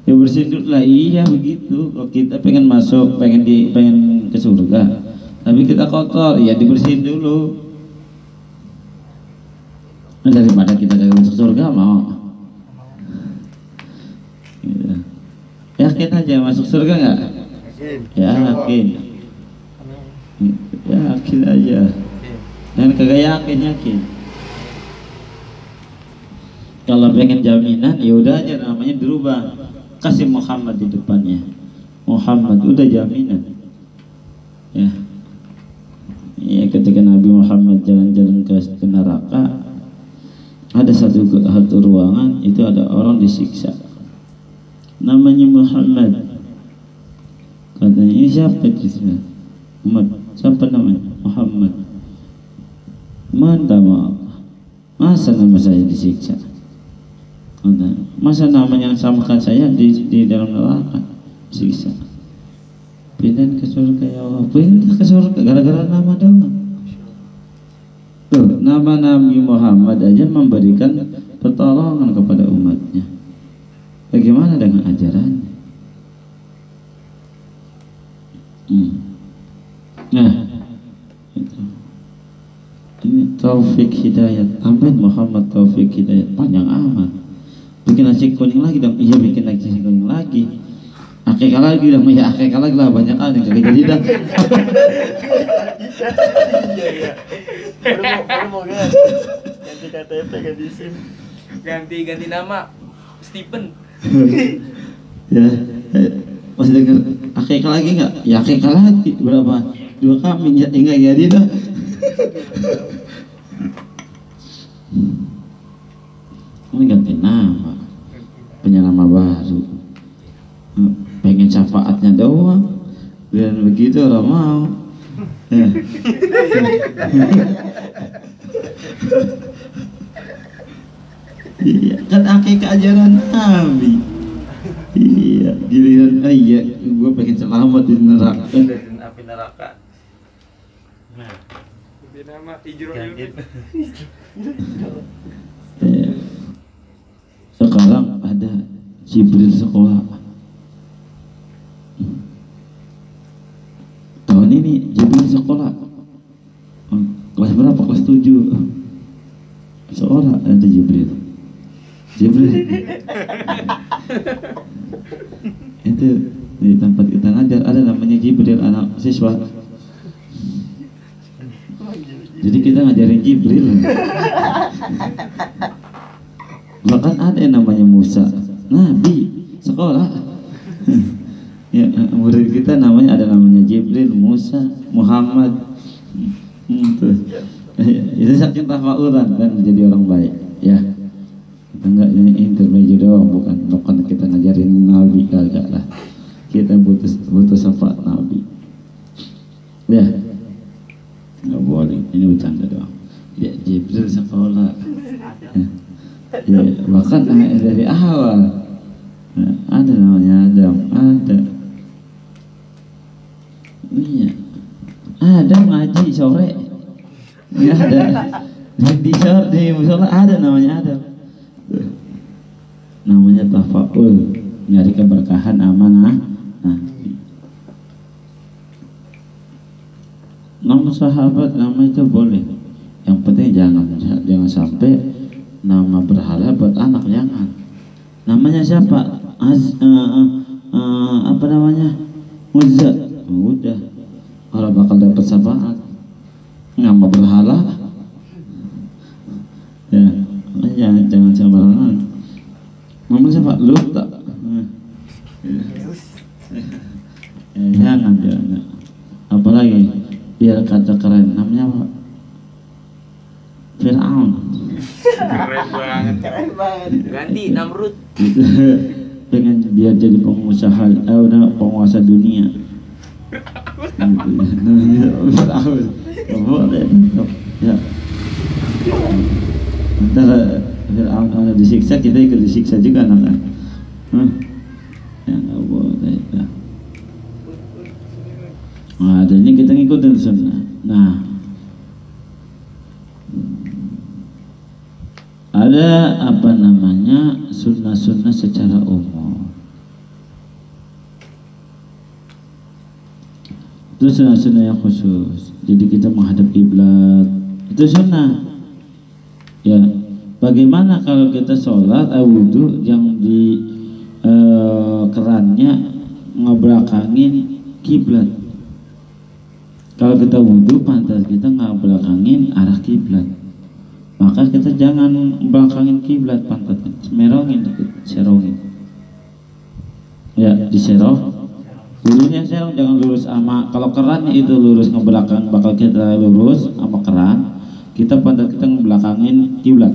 Dibersihin dulu lah. Iya begitu. Kalau kita pengen masuk, pengen ke surga, tapi kita kotor, ya dibersihin dulu. Nah, daripada kita gak masuk surga mau. Gitu. Yakin aja masuk surga nggak? Yakin. Yakin aja. Dan kagak yakin. Kalau pengen jaminan, ya udah aja namanya dirubah. Kasih Muhammad di depannya. Muhammad udah jaminan. Ya. Ya ketika Nabi Muhammad jalan-jalan ke neraka, ada satu ruangan itu ada orang disiksa. Namanya Muhammad. Katanya ini siapa itu? Muhammad. Siapa namanya? Muhammad. Minta maaf. Masa nama saya disiksa? Masa namanya yang samakan saya di dalam neraka disiksa? Pindah ke surga ya Allah. Pindah ke surga gara-gara nama doang. Tuh, nama Nabi Muhammad aja memberikan pertolongan kepada umatnya. Bagaimana dengan ajarannya? Nah, itu. Ini Taufik Hidayat. Amin Muhammad Taufik Hidayat. Panjang amat. Bikin nasi kuning lagi dong. Iya bikin nasi kuning lagi. Akikah lagi dong. Ya akikah lagi lah, banyak kali kagak jadi dah. Mau kan ganti KTP, ganti SIM, ganti nama Stephen. Ya, pas denger akikah lagi nggak? Ya akikah lagi berapa? 2 kambing ya enggak jadi dah. Ini ganti nama, punya nama baru. Pengen syafaatnya doang, biar begitu orang mau. Ya. Iya, kan akikah ajaran Nabi. Iya, giliran iya, gue pengen selamat di neraka. Dari api neraka. Nah, Ganti nama Ijrol. Sekarang ada Jibril sekolah. Tahun ini Jibril sekolah. Kelas berapa? Kelas 7. Sekolah ada Jibril. Itu di tempat kita ngajar ada namanya Jibril, anak siswa. Jadi kita ngajarin Jibril. Bahkan ada yang namanya Musa, Nabi sekolah. Ya, murid kita namanya ada namanya Jibril, Musa, Muhammad. Itu saking tafauran kan menjadi orang baik. Ya, kita enggak ini intermezzo doang, bukan kita ngajarin Nabi, kagak lah. Kita butuh syafaat Nabi. Ya, nggak boleh. Ini bercanda doang. Ya, Jibril sekolah. Ya, bahkan dari awal ada namanya Adam, ada. Iya, Adam ngaji sore. Ya ada. Di musola ada namanya Adam. Namanya tafaul, nyari keberkahan, amanah. Nama sahabat nama itu boleh. Yang penting jangan sampai nama berhala buat anak jangan. Namanya siapa? Apa namanya? Uzza. Udah, orang bakal dapat syafaat. Nama berhala ya, jangan sembarangan. Namanya siapa? Luta. Jangan. Apalagi biar kata keren, namanya apa? Fir'aun. Keren banget. Ganti Namrud. Pengen biar jadi pengusaha, penguasa dunia. Fir'aun. Boleh. Ya. Ntar Fir'aun disiksa, kita ikut disiksa juga anak. Ya nggak boleh. Ya. Nah, adanya kita ngikutin sunnah. Nah, ada apa namanya sunnah-sunnah secara umum. Itu sunnah-sunnah yang khusus. Jadi kita menghadap kiblat itu sunnah. Ya, bagaimana kalau kita sholat wudhu yang di kerannya ngebelakangin kiblat? Kalau kita wudhu, pantat kita ngebelakangin arah kiblat, maka kita jangan belakangin kiblat, pantat merongin, serongin. Ya, diserong. Wudhunya serong, jangan lurus sama. Kalau kerannya itu lurus ke belakang, bakal kita lurus sama keran. Kita pantat kita ngebelakangin kiblat.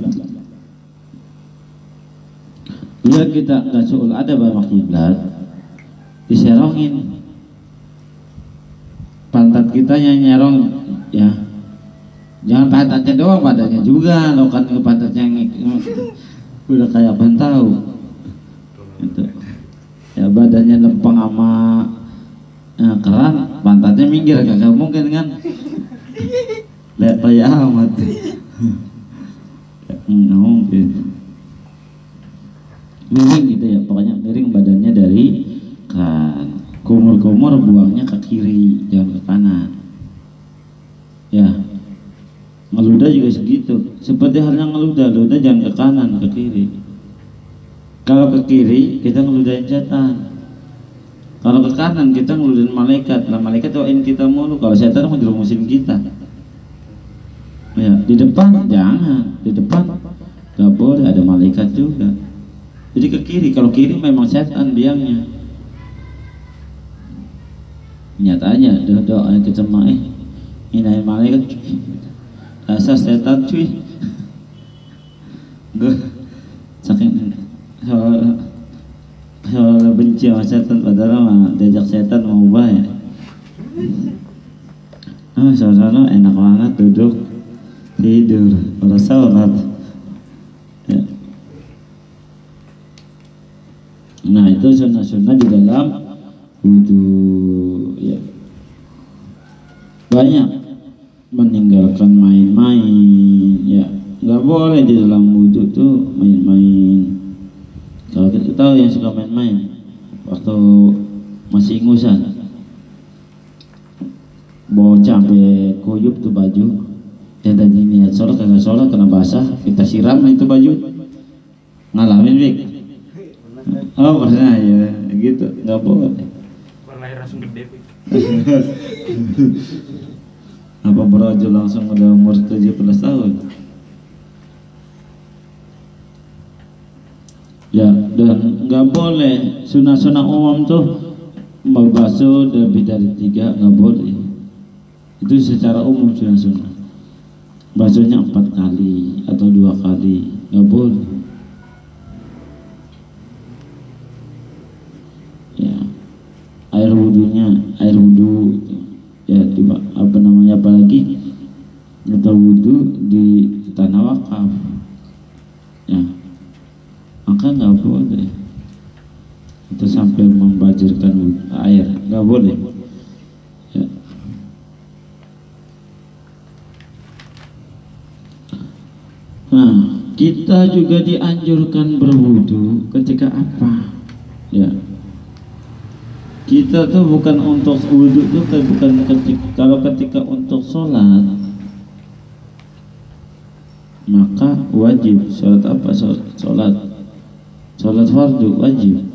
Bila kita nggak suul ada sama kiblat, diserongin. Pantat kita yang nyerong, ya. Jangan pantatnya doang, badannya juga. Lo kan ke pantatnya udah kayak pantau. Gitu. Ya, badannya lempeng sama keran, pantatnya minggir, kagak mungkin kan? Lihat kayak amat. Nggak mungkin. Miring gitu ya, pokoknya miring badannya dari keran. Kumur-kumur buangnya ke kiri, jangan ke kanan. Ya, ngeludah juga segitu. Seperti halnya ngeludah, ludah jangan ke kanan, ke kiri. Kalau ke kiri kita ngeludahin setan. Kalau ke kanan kita ngeludahin malaikat. Nah, malaikat doain kita mulu. Kalau setan mau jerumusin kita. Ya, di depan jangan, di depan gak boleh, ada malaikat juga. Jadi ke kiri. Kalau kiri memang setan biangnya. Nyatanya doa kita mah ini malaikat rasa setan cuy. Gue saking soal benci sama setan, padahal mah diajak setan mau ubah ya. Soalnya enak banget duduk tidur pada sholat ya. Nah, itu sunnah-sunnah di dalam wudhu ya. Banyak meninggalkan main-main ya, nggak boleh di dalam wudhu tuh main-main. Kalau kita tahu yang suka main-main waktu masih ingusan, bocah sampai kuyup tuh baju, dan tadi niat sholat kagak sholat kena basah, kita siram itu baju. Ngalamin Bik? Oh pernah ya, gitu, nggak boleh. Lahir langsung gede. Apa berajul langsung udah umur 17 tahun? Ya, dan nggak boleh sunnah-sunnah umum tuh membasuh lebih dari 3, nggak boleh. Itu secara umum sunnah-sunnah. Basuhnya 4 kali atau 2 kali, nggak boleh. Ya, air wudhu ya, tiba apa namanya, apalagi atau wudhu di tanah wakaf ya, maka nggak boleh itu sampai membajirkan air, nggak boleh ya. Nah, kita juga dianjurkan berwudhu ketika apa ya. Kita tuh bukan untuk wudhu tuh bukan ketika, kalau ketika untuk sholat maka wajib. Sholat apa? Sholat fardu wajib.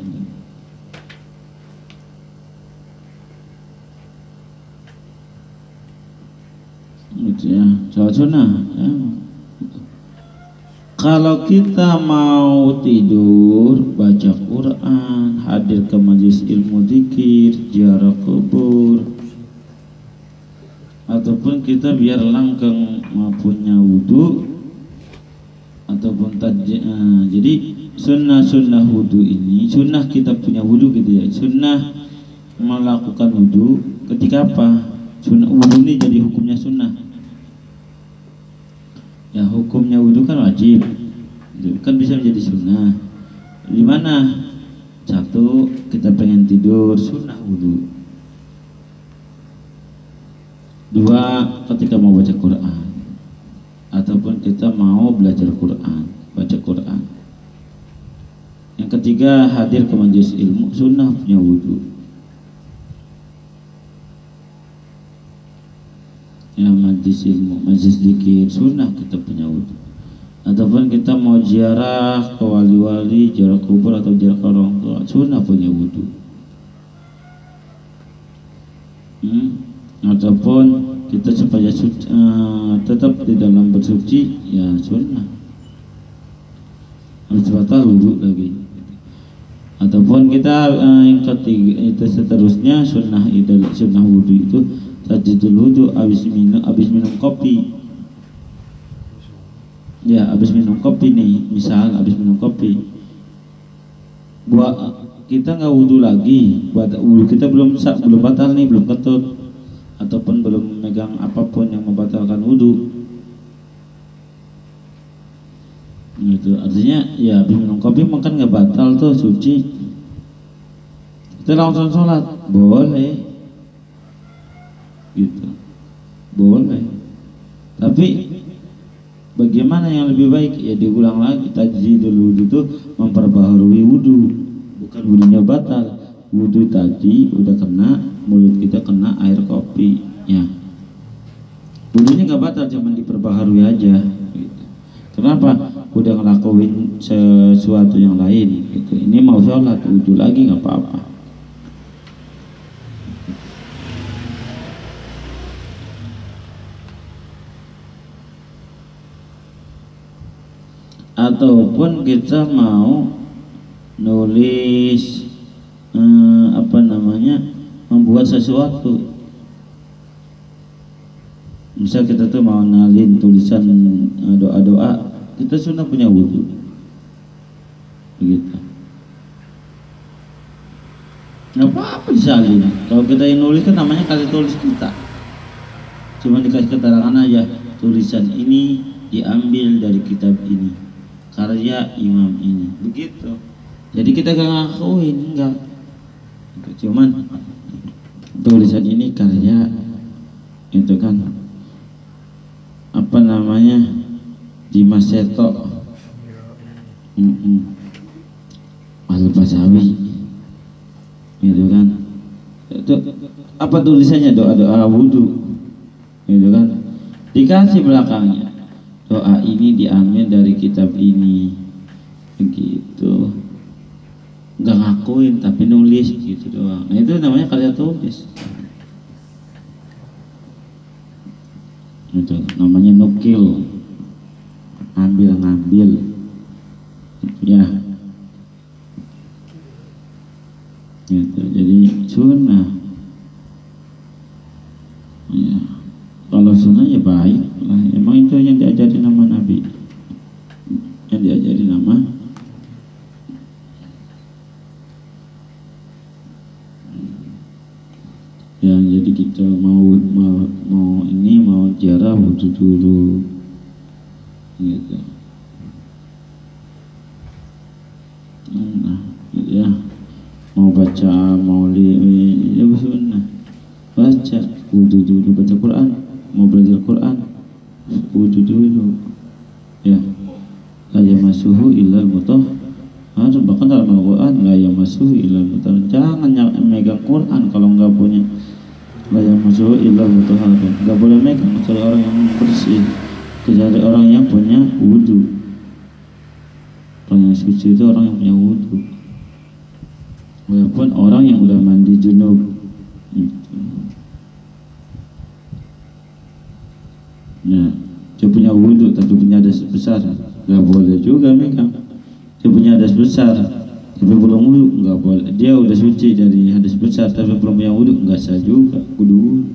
Gitu ya. Sholat sunnah ya. Kalau kita mau tidur, baca Quran, hadir ke majelis ilmu dzikir, ziarah kubur, ataupun kita biar langgeng punya wudhu ataupun jadi sunnah wudhu ini, sunnah kita punya wudhu gitu ya, sunnah melakukan wudhu ketika apa? Sunnah wudhu ini jadi hukumnya sunnah ya, hukumnya wudhu kan wajib, kan bisa menjadi sunnah. Di mana? Satu, kita pengen tidur, sunnah wudhu. Dua, ketika mau baca Quran ataupun kita mau belajar Quran, baca Quran. Yang ketiga, hadir ke majelis ilmu, sunnah punya wudhu. Ya, majelis ilmu, majelis dzikir, sunnah kita punya wudhu. Ataupun kita mau ziarah ke wali-wali, ziarah kubur atau ziarah ke orang tua, sunnah punya wudhu. Ataupun kita supaya tetap di dalam bersuci, ya sunnah harus batal wudhu lagi. Ataupun kita yang ketiga itu seterusnya sunnah wudhu itu tajidul wudhu habis minum kopi. Ya, habis minum kopi nih, misal habis minum kopi, kita nggak wudhu lagi, wudhu kita belum batal nih, belum ketut, ataupun belum megang apapun yang membatalkan wudhu. Gitu, artinya ya habis minum kopi makan nggak batal tuh, suci. Kita langsung sholat, boleh. Gitu, boleh. Tapi bagaimana yang lebih baik? Ya diulang lagi, tajdidul wudhu itu memperbaharui wudhu, bukan wudhunya batal. Wudhu tadi udah kena, mulut kita kena air kopi, ya wudhunya nggak batal, cuma diperbaharui aja. Gitu. Kenapa? Udah ngelakuin sesuatu yang lain. Gitu. Ini mau sholat, wudhu lagi nggak apa-apa. Ataupun kita mau nulis membuat sesuatu, misal kita tuh mau nalin tulisan doa-doa, kita sudah punya wudhu, begitu. Nggak apa-apa disalin. Kalau kita yang nulis kan namanya kali tulis kita, cuma dikasih keterangan aja, tulisan ini diambil dari kitab ini, karya imam ini, begitu. Jadi kita gak ngakuin, enggak, cuman tulisan ini karya itu kan apa namanya, Dimas Seto Al-Fasawi, gitu kan. Itu apa tulisannya? Doa-doa wudhu, gitu kan. Dikasih belakangnya, doa ini diambil dari kitab ini, begitu. Nggak ngakuin tapi nulis gitu doang. Nah itu namanya karya tulis. Itu namanya nukil, ngambil ya. Gitu. Jadi sunnah ya. Kalau sunnah ya baik lah. Emang itu yang diajari nama Nabi, yang diajari nama. Ya, jadi kita mau ziarah wudhu dulu, gitu. Nah, gitu ya. Mau baca maulid, ya sunnah. Baca wudhu dulu, baca Quran. Mau belajar Quran, wudhu dulu. Ya, la yamassuhu illal mutahhar. Bahkan dalam Al-Quran, la yamassuhu illal mutahhar. Jangan megang Quran kalau nggak punya la yamassuhu illal mutahhar. Nggak boleh megang kecuali orang yang bersih. kecuali orang yang punya wudhu. Orang yang suci itu orang yang punya wudhu, walaupun orang yang udah mandi junub gitu. Nah, dia punya wudhu tapi punya hadas besar, nggak boleh juga megang. Dia punya hadas besar tapi belum wudhu, nggak boleh. Dia udah suci dari hadas besar tapi belum punya wudhu, nggak sah juga, kudu wudhu.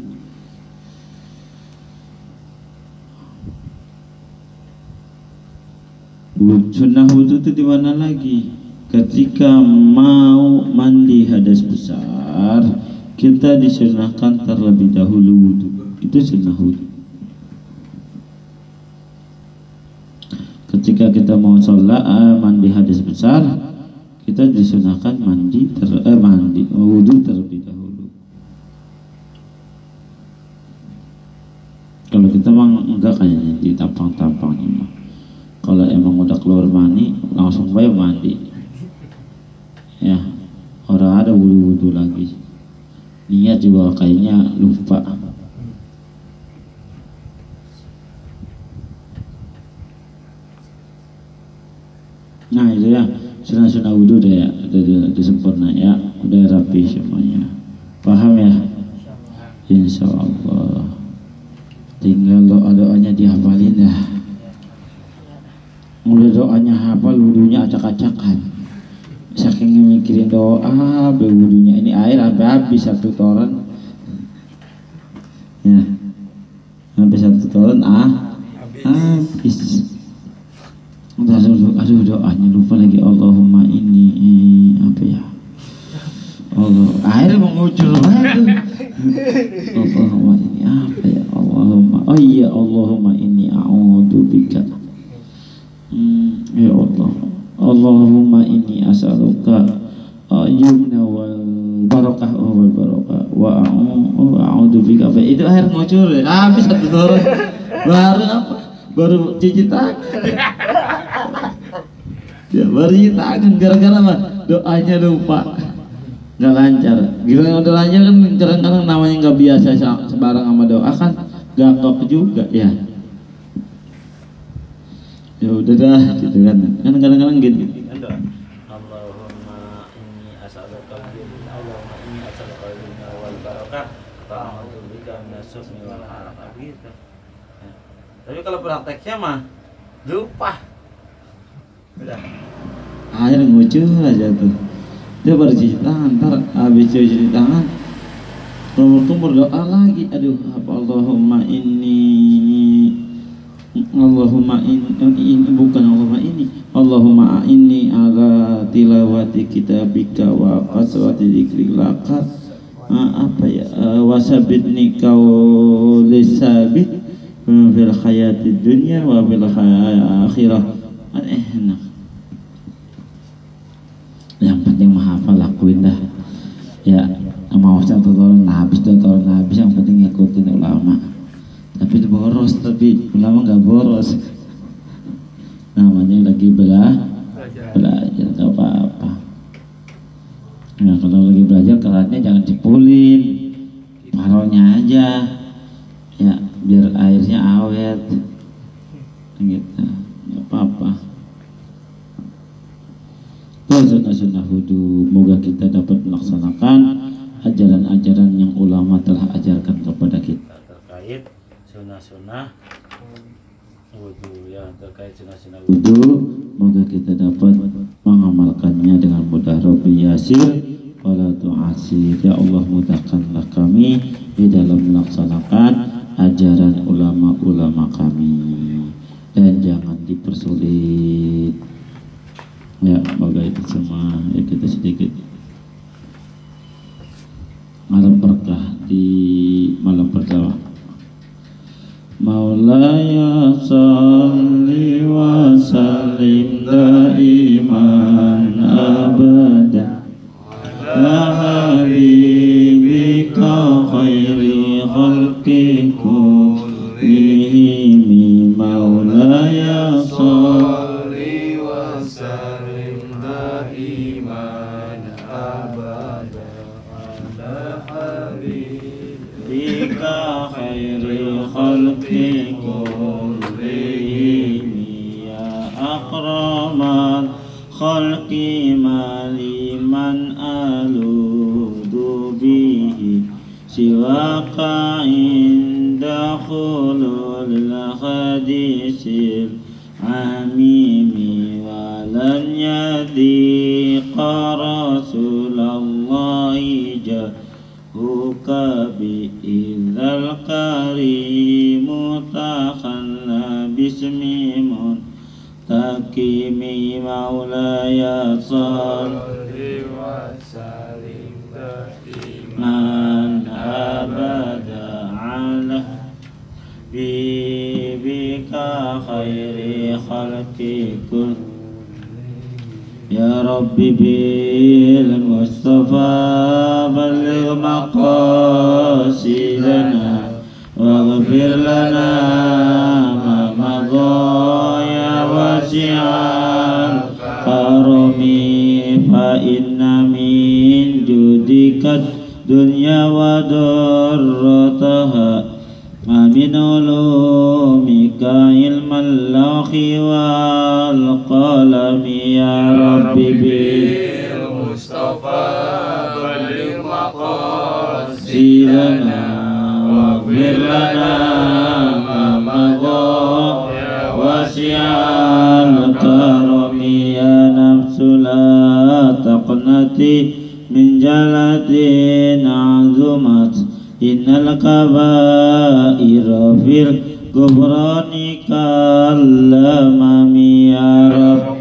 Sunnah wudhu itu di mana lagi? Ketika mau mandi hadas besar, kita disunahkan terlebih dahulu wudhu. Itu sunnah wudhu. Ketika kita mau sholat mandi hadas besar, kita disunahkan mandi wudhu terlebih dahulu. Kalau kita memang enggak kayaknya di tampang-tampangnya mah. Kalau emang udah keluar mani langsung bae mandi. Ya, orang ada wudhu lagi. Niat juga kayaknya lupa. Nah itu ya, sunnah wudhu deh ya, udah sempurna ya, udah rapi semuanya. Paham ya? Insya Allah. Tinggal doa-doanya dihafalin dah. Udah doanya hafal, wudhunya acak-acakan. Saking mikirin doa, wudhunya ini air sampai habis satu toren. Ya, habis satu toren habis. Aduh doanya lupa lagi. Allahumma ini apa ya? Allah, air mengucur banget. Allahumma ini apa ya? Allahumma ini a'udzubika. Ya Allah, Allahumma inni as'aluka yumna wal barakah wa a'udzubika. Itu air ngucur ya. Habis satu toren. Baru apa? Baru cuci tangan. Ya, baru cuci tangan gara-gara apa? Doanya lupa. Nggak lancar. Gila yang udah lancar kan kadang-kadang namanya nggak biasa sembarang sama doa kan gagap juga ya. Ya udah dah gitu kan kadang-kadang gitu. Allahumma inni as'aluka Allahumma inni as'aluka wal barakah wa a'udzubika minas husni wal harakah gitu. Ya. Tapi kalau prakteknya mah lupa. Udah. Air ngucur aja tuh. Dia baru cuci tangan, ntar habis cuci tangan kumur berdoa lagi. Aduh, apa Allahumma ini bukan Allahumma inni ala tilawati kitabika wa qaswati dzikrika apa ya wasabitni kaulis sabit fil hayati dunya wa fil akhirah. Enak. Yang penting menghafal, lakuin dah ya. Mau satu tahun habis, 2 tahun habis, yang penting ngikutin ulama. Tapi boros, tapi ulama nggak boros, namanya lagi belajar nggak apa-apa. Nah kalau lagi belajar kerannya jangan dipulin, taruhnya aja ya biar airnya awet gitu, nggak apa-apa. Sunnah wudhu, moga kita dapat melaksanakan ajaran-ajaran yang ulama telah ajarkan kepada kita terkait sunnah wudhu ya, terkait sunnah wudhu. Moga kita dapat mengamalkannya dengan mudah. Rabbi yasir wala tu'asir. Ya Allah, mudahkanlah kami di dalam melaksanakan ajaran ulama-ulama kami dan jangan dipersulit. Ya, semoga itu semua ya kita sedikit malam berkah di malam pertama. Maulaya salli wa sallim daiman abada ala habibika khairi khalqi kullihim. Maulaya salli wa sallim daiman abada ala habibika khairi khalqi kulli أكرم الخلق ما لمن ألوذ به سواك عند خلول الحديث العميم ولن يضيق رسول الله جاهك بإذا الكريم تخلى باسم منتقم مولاي صل وسلم من أبدا على بك خير خلق كل يا ربي بالمصطفى بلغ مقاصدنا واغفر لنا ما مضى يا واسع الكرم فإن من جودك الدنيا وضرتها ومن علومك علم اللوح والقلم يا ربي بالمصطفى بلغ مقاصدنا واغفر لنا ما مضى يا واسع الكرم يا نفس لا تقنطي من جلد عظمت إن الكبائر في الغفران كالأمام يا رب